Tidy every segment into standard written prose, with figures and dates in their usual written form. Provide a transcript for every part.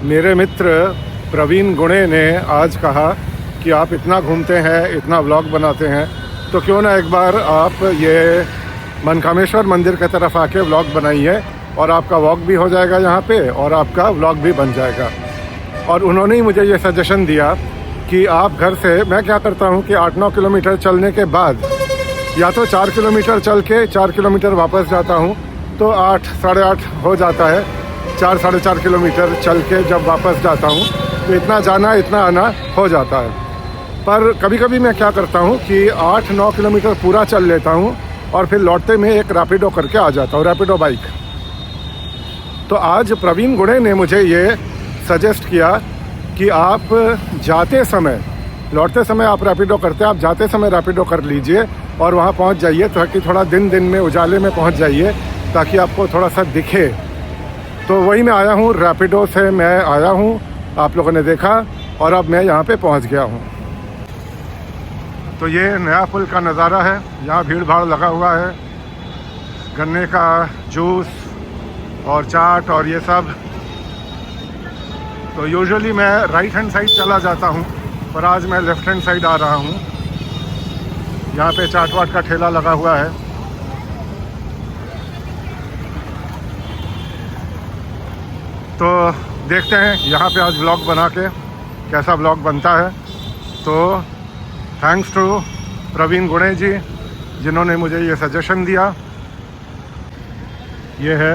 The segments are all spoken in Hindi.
मेरे मित्र प्रवीण गुणे ने आज कहा कि आप इतना घूमते हैं, इतना व्लॉग बनाते हैं, तो क्यों ना एक बार आप ये मनकामेश्वर मंदिर की तरफ आके व्लॉग बनाइए और आपका वॉक भी हो जाएगा यहाँ पे और आपका व्लॉग भी बन जाएगा। और उन्होंने ही मुझे ये सजेशन दिया कि आप घर से, मैं क्या करता हूँ कि 8-9 किलोमीटर चलने के बाद या तो 4 किलोमीटर चल के 4 किलोमीटर वापस जाता हूँ, तो 8 साढ़े 8 हो जाता है। 4 साढ़े 4 किलोमीटर चल के जब वापस जाता हूँ तो इतना जाना इतना आना हो जाता है। पर कभी कभी मैं क्या करता हूँ कि 8-9 किलोमीटर पूरा चल लेता हूँ और फिर लौटते में एक रैपिडो करके आ जाता हूँ, रैपिडो बाइक। तो आज प्रवीण गुणे ने मुझे ये सजेस्ट किया कि आप जाते समय, लौटते समय आप रैपिडो करते हैं, आप जाते समय रैपिडो कर लीजिए और वहाँ पहुँच जाइए, ताकि थोड़ा दिन में उजाले में पहुँच जाइए, ताकि आपको थोड़ा सा दिखे। तो वही मैं आया हूँ, रैपिडो से मैं आया हूँ, आप लोगों ने देखा, और अब मैं यहाँ पे पहुँच गया हूँ। तो ये नया पुल का नज़ारा है। यहाँ भीड़ भाड़ लगा हुआ है, गन्ने का जूस और चाट और ये सब। तो यूजुअली मैं राइट हैंड साइड चला जाता हूँ, पर आज मैं लेफ़्ट हैंड साइड आ रहा हूँ। यहाँ पे चाट वाट का ठेला लगा हुआ है। तो देखते हैं यहाँ पे आज व्लॉग बना के कैसा व्लॉग बनता है। तो थैंक्स टू प्रवीण गुणे जी, जिन्होंने मुझे ये सजेशन दिया। ये है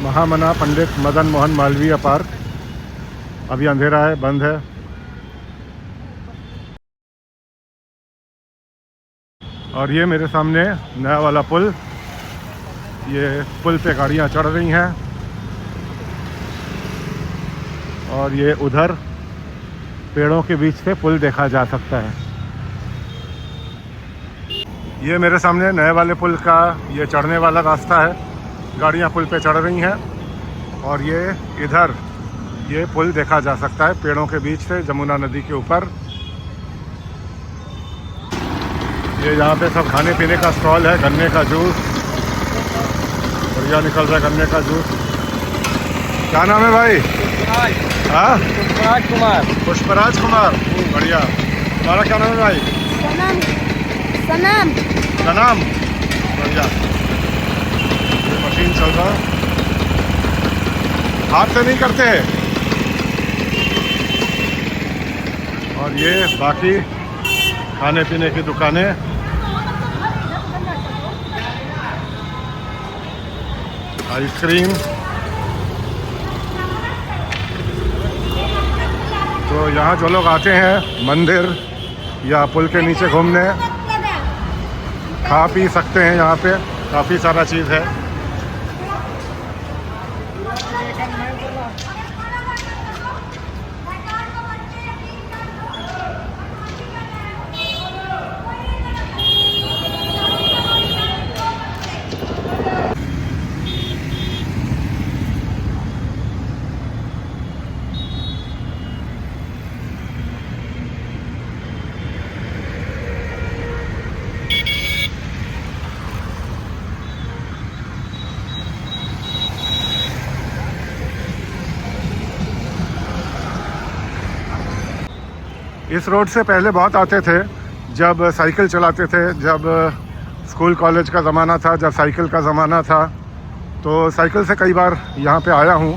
महामना पंडित मदन मोहन मालवीय पार्क। अभी अंधेरा है, बंद है। और ये मेरे सामने नया वाला पुल, ये पुल पे गाड़ियाँ चढ़ रही हैं। और ये उधर पेड़ों के बीच से पुल देखा जा सकता है। ये मेरे सामने नए वाले पुल का ये चढ़ने वाला रास्ता है, गाड़ियाँ पुल पे चढ़ रही हैं। और ये इधर ये पुल देखा जा सकता है पेड़ों के बीच से, जमुना नदी के ऊपर। ये यहाँ पे सब खाने पीने का स्टॉल है, गन्ने का जूस, बढ़िया निकल रहा है गन्ने का जूस। क्या नाम है भाई? हाँ, पुष्पराज कुमार। पुष्पराज कुमार, बढ़िया। तुम्हारा क्या नाम है भाई? सनम। सनम। सनम, बढ़िया। ये मशीन चल रहा है, हाथ से नहीं करते हैं। और ये बाकी खाने पीने की दुकानें। आइसक्रीम। तो यहाँ जो लोग आते हैं मंदिर या पुल के नीचे घूमने, खा पी सकते हैं। यहाँ पे काफ़ी सारा चीज़ है। इस रोड से पहले बहुत आते थे, जब साइकिल चलाते थे, जब स्कूल कॉलेज का ज़माना था, जब साइकिल का ज़माना था। तो साइकिल से कई बार यहाँ पे आया हूँ।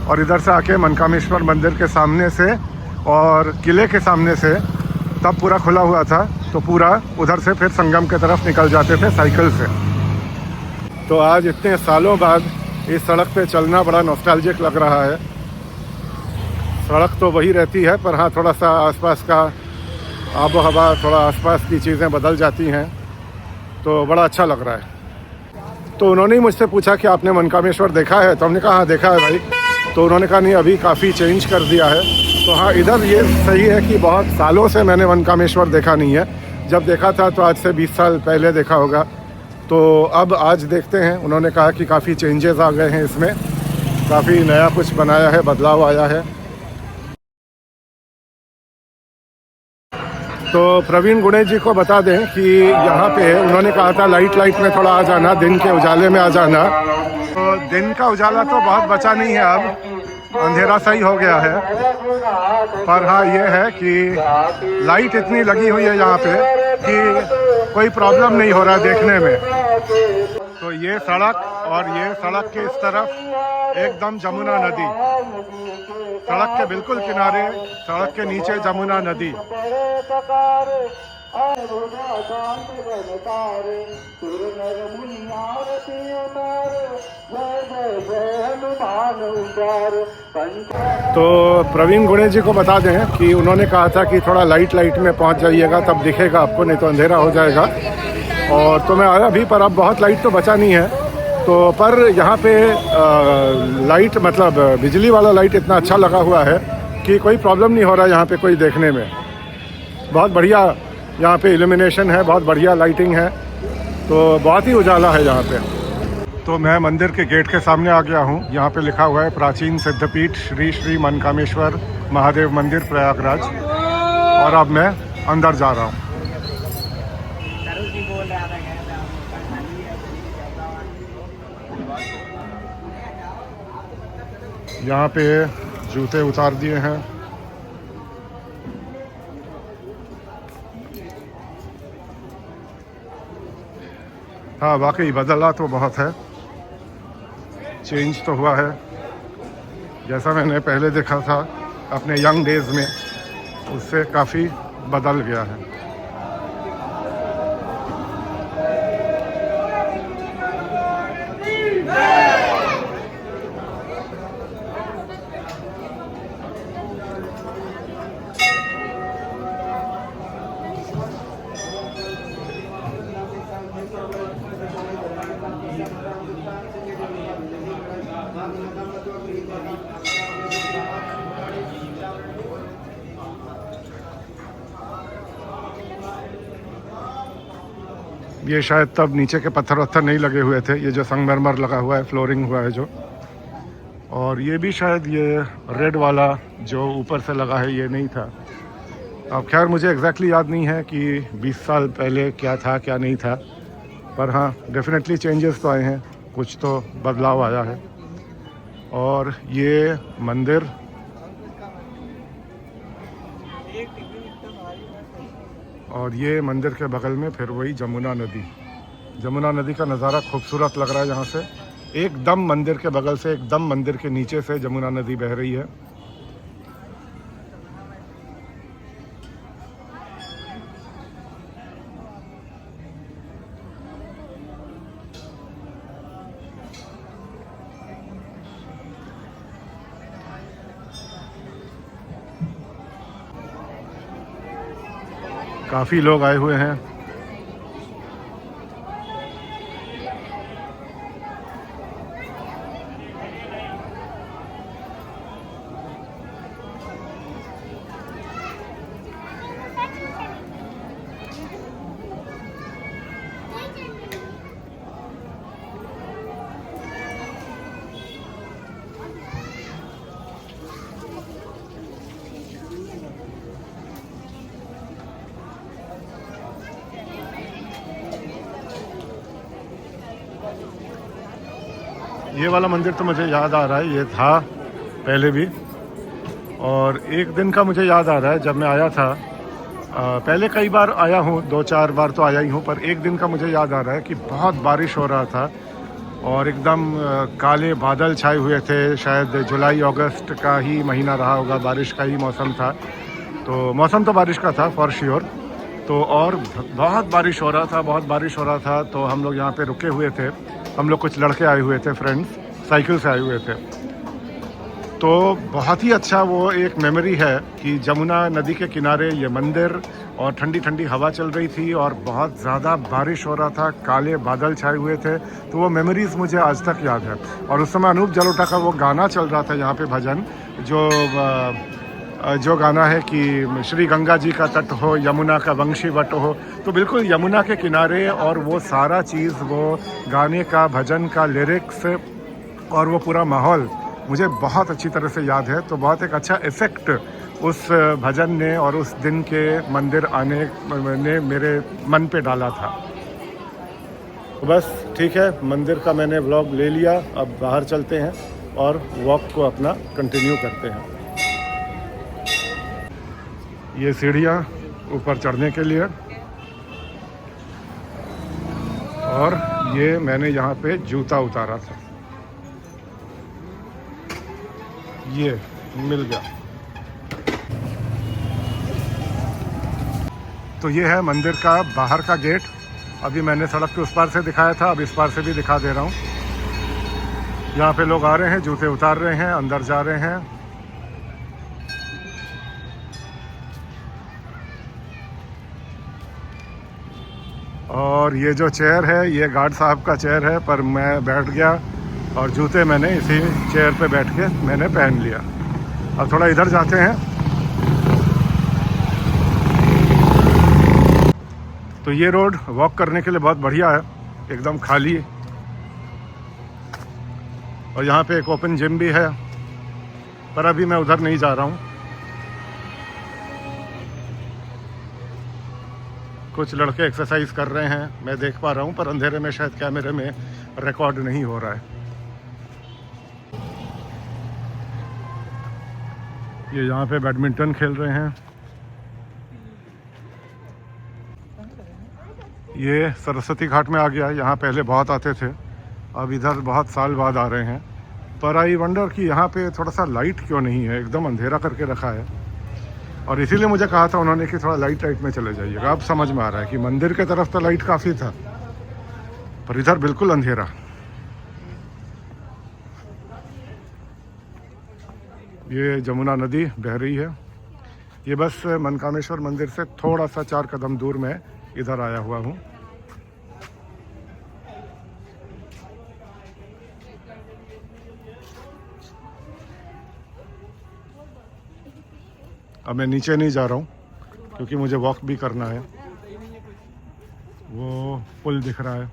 और इधर से आके मनकामेश्वर मंदिर के सामने से और किले के सामने से, तब पूरा खुला हुआ था, तो पूरा उधर से फिर संगम की तरफ निकल जाते थे साइकिल से। तो आज इतने सालों बाद इस सड़क पे चलना बड़ा नॉस्टैल्जिक लग रहा है। सड़क तो वही रहती है, पर हाँ, थोड़ा सा आसपास का आबो हवा, थोड़ा आसपास की चीज़ें बदल जाती हैं, तो बड़ा अच्छा लग रहा है। तो उन्होंने ही मुझसे पूछा कि आपने मनकामेश्वर देखा है? तो हमने कहा हाँ देखा है भाई। तो उन्होंने कहा नहीं, अभी काफ़ी चेंज कर दिया है। तो हाँ, इधर ये सही है कि बहुत सालों से मैंने मनकामेश्वर देखा नहीं है। जब देखा था तो आज से 20 साल पहले देखा होगा। तो अब आज देखते हैं, उन्होंने कहा कि काफ़ी चेंजेस आ गए हैं इसमें, काफ़ी नया कुछ बनाया है, बदलाव आया है। तो प्रवीण गुणे जी को बता दें कि यहाँ पे उन्होंने कहा था लाइट में थोड़ा आ जाना, दिन के उजाले में आ जाना। तो दिन का उजाला तो बहुत बचा नहीं है, अब अंधेरा सही हो गया है। पर हाँ ये है कि लाइट इतनी लगी हुई है यहाँ पे कि कोई प्रॉब्लम नहीं हो रहा देखने में। तो ये सड़क और ये सड़क के इस तरफ एकदम जमुना नदी, सड़क के बिल्कुल किनारे, सड़क के नीचे जमुना नदी। तो प्रवीण गुणे जी को बता दें कि उन्होंने कहा था कि थोड़ा लाइट में पहुंच जाइएगा, तब दिखेगा आपको, नहीं तो अंधेरा हो जाएगा। और तो मैं आया भी, पर अब बहुत लाइट तो बचा नहीं है। तो पर यहाँ पे लाइट मतलब बिजली वाला लाइट इतना अच्छा लगा हुआ है कि कोई प्रॉब्लम नहीं हो रहा है यहाँ पे कोई देखने में। बहुत बढ़िया यहाँ पे इल्यूमिनेशन है, बहुत बढ़िया लाइटिंग है, तो बहुत ही उजाला है यहाँ पे। तो मैं मंदिर के गेट के सामने आ गया हूँ। यहाँ पे लिखा हुआ है प्राचीन सिद्धपीठ श्री श्री मनकामेश्वर महादेव मंदिर प्रयागराज, और अब मैं अंदर जा रहा हूँ। यहाँ पे जूते उतार दिए हैं। हाँ वाकई बदला तो बहुत है, चेंज तो हुआ है। जैसा मैंने पहले देखा था अपने यंग डेज में, उससे काफ़ी बदल गया है। ये शायद तब नीचे के पत्थर वत्थर नहीं लगे हुए थे, ये जो संगमरमर लगा हुआ है, फ्लोरिंग हुआ है जो। और ये भी शायद ये रेड वाला जो ऊपर से लगा है ये नहीं था। अब खैर मुझे एग्जैक्टली याद नहीं है कि 20 साल पहले क्या था क्या नहीं था, पर हाँ डेफिनेटली चेंजेस तो आए हैं, कुछ तो बदलाव आया है। और ये मंदिर और ये मंदिर के बगल में फिर वही जमुना नदी का नज़ारा खूबसूरत लग रहा है। यहाँ से एकदम मंदिर के बगल से, एकदम मंदिर के नीचे से जमुना नदी बह रही है। काफ़ी लोग आए हुए हैं। ये वाला मंदिर तो मुझे याद आ रहा है, ये था पहले भी। और एक दिन का मुझे याद आ रहा है जब मैं आया था, पहले कई बार आया हूँ, 2-4 बार तो आया ही हूँ, पर एक दिन का मुझे याद आ रहा है कि बहुत बारिश हो रहा था और एकदम काले बादल छाए हुए थे। शायद जुलाई अगस्त का ही महीना रहा होगा, बारिश का ही मौसम था। तो मौसम तो बारिश का था फॉर श्योर। तो और बहुत बारिश हो रहा था। तो हम लोग यहाँ पे रुके हुए थे, हम लोग कुछ लड़के आए हुए थे, फ्रेंड्स, साइकिल से आए हुए थे। तो बहुत ही अच्छा वो एक मेमोरी है कि जमुना नदी के किनारे ये मंदिर, और ठंडी ठंडी हवा चल रही थी और बहुत ज़्यादा बारिश हो रहा था, काले बादल छाए हुए थे। तो वो मेमोरीज़ मुझे आज तक याद है। और उस समय अनूप जलोटा का वो गाना चल रहा था यहाँ पे, भजन, जो जो गाना है कि श्री गंगा जी का तट हो, यमुना का वंशी वट हो, तो बिल्कुल यमुना के किनारे, और वो सारा चीज़, वो गाने का, भजन का लिरिक्स और वो पूरा माहौल मुझे बहुत अच्छी तरह से याद है। तो बहुत एक अच्छा इफ़ेक्ट उस भजन ने और उस दिन के मंदिर आने ने मेरे मन पे डाला था। तो बस ठीक है, मंदिर का मैंने व्लॉग ले लिया। अब बाहर चलते हैं और वॉक को अपना कंटिन्यू करते हैं। ये सीढ़ियाँ ऊपर चढ़ने के लिए, और ये मैंने यहाँ पे जूता उतारा था, ये मिल गया। तो ये है मंदिर का बाहर का गेट। अभी मैंने सड़क के उस पार से दिखाया था, अब इस पार से भी दिखा दे रहा हूँ। यहाँ पे लोग आ रहे हैं, जूते उतार रहे हैं, अंदर जा रहे हैं। और ये जो चेयर है, ये गार्ड साहब का चेयर है, पर मैं बैठ गया और जूते मैंने इसी चेयर पे बैठ के मैंने पहन लिया। अब थोड़ा इधर जाते हैं। तो ये रोड वॉक करने के लिए बहुत बढ़िया है, एकदम खाली, और यहाँ पे एक ओपन जिम भी है, पर अभी मैं उधर नहीं जा रहा हूँ। कुछ लड़के एक्सरसाइज कर रहे हैं, मैं देख पा रहा हूँ, पर अंधेरे में शायद कैमरे में रिकॉर्ड नहीं हो रहा है। ये यहाँ पे बैडमिंटन खेल रहे हैं। ये सरस्वती घाट में आ गया। यहाँ पहले बहुत आते थे, अब इधर बहुत साल बाद आ रहे हैं। पर आई वंडर कि यहाँ पे थोड़ा सा लाइट क्यों नहीं है, एकदम अंधेरा करके रखा है। और इसीलिए मुझे कहा था उन्होंने कि थोड़ा लाइट में चले जाइएगा। अब समझ में आ रहा है कि मंदिर के तरफ तो लाइट काफ़ी था, पर इधर बिल्कुल अंधेरा। ये जमुना नदी बह रही है। ये बस मनकामेश्वर मंदिर से थोड़ा सा 4 कदम दूर में इधर आया हुआ हूँ। अब मैं नीचे नहीं जा रहा हूँ क्योंकि मुझे वॉक भी करना है। वो पुल दिख रहा है।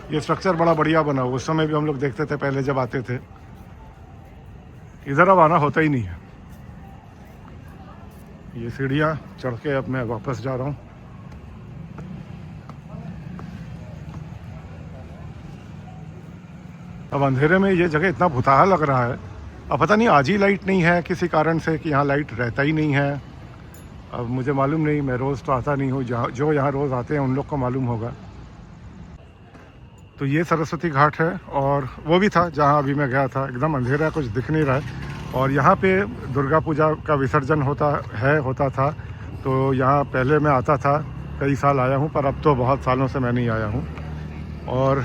ये स्ट्रक्चर बड़ा बढ़िया बना हुआ, उस समय भी हम लोग देखते थे पहले जब आते थे। इधर अब आना होता ही नहीं है। ये सीढ़ियाँ चढ़ के अब मैं वापस जा रहा हूँ। अब अंधेरे में ये जगह इतना भुताहा लग रहा है। अब पता नहीं आज ही लाइट नहीं है किसी कारण से, कि यहाँ लाइट रहता ही नहीं है। अब मुझे मालूम नहीं, मैं रोज़ तो आता नहीं हूँ, जो यहाँ रोज़ आते हैं उन लोग को मालूम होगा। तो ये सरस्वती घाट है, और वो भी था जहाँ अभी मैं गया था। एकदम अंधेरा, कुछ दिख नहीं रहा है। और यहाँ पे दुर्गा पूजा का विसर्जन होता था। तो यहाँ पहले मैं आता था, कई साल आया हूँ, पर अब तो बहुत सालों से मैं नहीं आया हूँ। और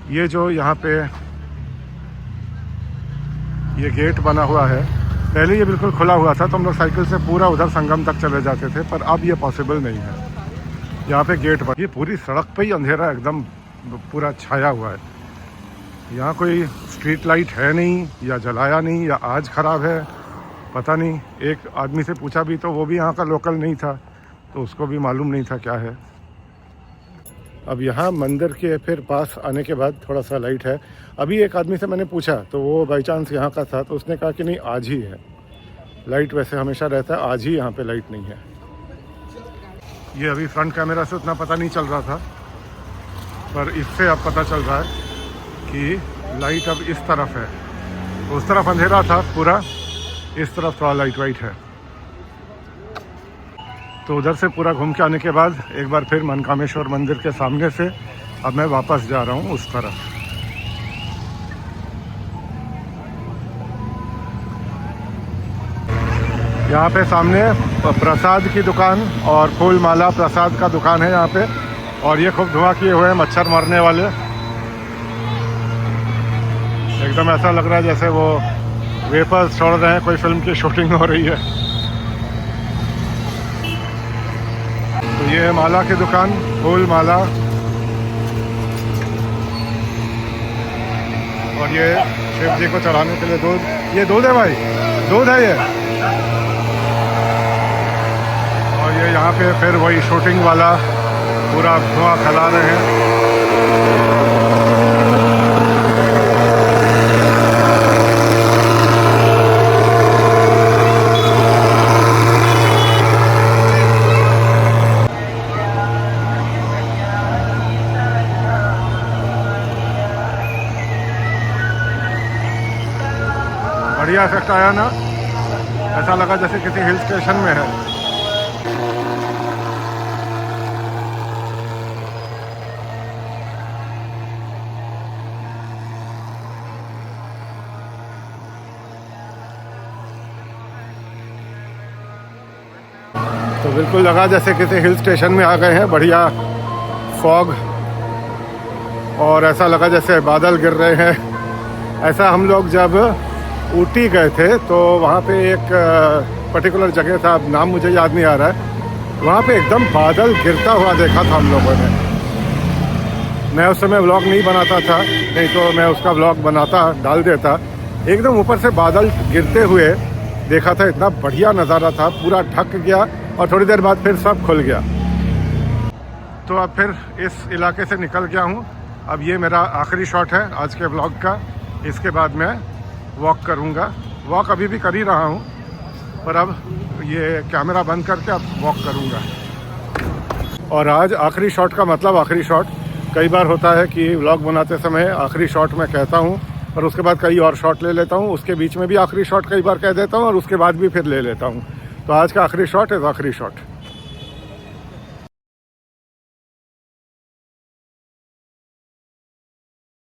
ये जो यहाँ पे ये गेट बना हुआ है, पहले ये बिल्कुल खुला हुआ था, तो हम लोग साइकिल से पूरा उधर संगम तक चले जाते थे, पर अब ये पॉसिबल नहीं है। यहाँ पे गेट ये पूरी सड़क पे ही अंधेरा एकदम पूरा छाया हुआ है। यहाँ कोई स्ट्रीट लाइट है नहीं, या जलाया नहीं, या आज ख़राब है, पता नहीं। एक आदमी से पूछा भी तो वो भी यहाँ का लोकल नहीं था, तो उसको भी मालूम नहीं था क्या है। अब यहाँ मंदिर के फिर पास आने के बाद थोड़ा सा लाइट है। अभी एक आदमी से मैंने पूछा, तो वो बाई चांस यहाँ का था, तो उसने कहा कि नहीं, आज ही है लाइट। वैसे हमेशा रहता है, आज ही यहाँ पे लाइट नहीं है। ये अभी फ्रंट कैमरा से उतना पता नहीं चल रहा था, पर इससे अब पता चल रहा है कि लाइट अब इस तरफ है। उस तरफ अंधेरा था पूरा, इस तरफ थोड़ा लाइट वाइट है। तो उधर से पूरा घूम के आने के बाद एक बार फिर मनकामेश्वर मंदिर के सामने से अब मैं वापस जा रहा हूँ उस तरफ। यहाँ पे सामने प्रसाद की दुकान और फूल माला प्रसाद का दुकान है यहाँ पे। और ये खूब धुआं किए हुए हैं मच्छर मारने वाले। एकदम ऐसा लग रहा है जैसे वो वेपर्स छोड़ रहे हैं, कोई फिल्म की शूटिंग हो रही है। तो ये है माला की दुकान, फूल माला। और ये शिव जी को चढ़ाने के लिए दूध, ये दूध है भाई, दूध है ये। और ये यहाँ पे फिर वही शूटिंग वाला पूरा धुआं फैला रहे हैं। बढ़िया इफेक्ट आया ना, ऐसा लगा जैसे किसी हिल स्टेशन में है। तो बिल्कुल लगा जैसे किसी हिल स्टेशन में आ गए हैं। बढ़िया फॉग, और ऐसा लगा जैसे बादल गिर रहे हैं। ऐसा हम लोग जब ऊटी गए थे तो वहाँ पे एक पर्टिकुलर जगह था, अब नाम मुझे याद नहीं आ रहा है, वहाँ पे एकदम बादल गिरता हुआ देखा था हम लोगों ने। मैं उस समय व्लॉग नहीं बनाता था, नहीं तो मैं उसका व्लॉग बनाता, डाल देता। एकदम ऊपर से बादल गिरते हुए देखा था, इतना बढ़िया नज़ारा था, पूरा ढक गया और थोड़ी देर बाद फिर सब खुल गया। तो अब फिर इस इलाके से निकल गया हूँ। अब ये मेरा आखिरी शॉट है आज के व्लॉग का। इसके बाद मैं वॉक करूँगा। वॉक अभी भी कर ही रहा हूँ, पर अब ये कैमरा बंद करके अब वॉक करूँगा। और आज आखिरी शॉट का मतलब आखिरी शॉट। कई बार होता है कि व्लॉग बनाते समय आखिरी शॉट मैं कहता हूँ, और उसके बाद कई और शॉट ले लेता हूँ, उसके बीच में भी आखिरी शॉट कई बार कह देता हूँ, और उसके बाद भी फिर ले लेता हूँ। तो आज का आखिरी शॉट है आखिरी शॉट।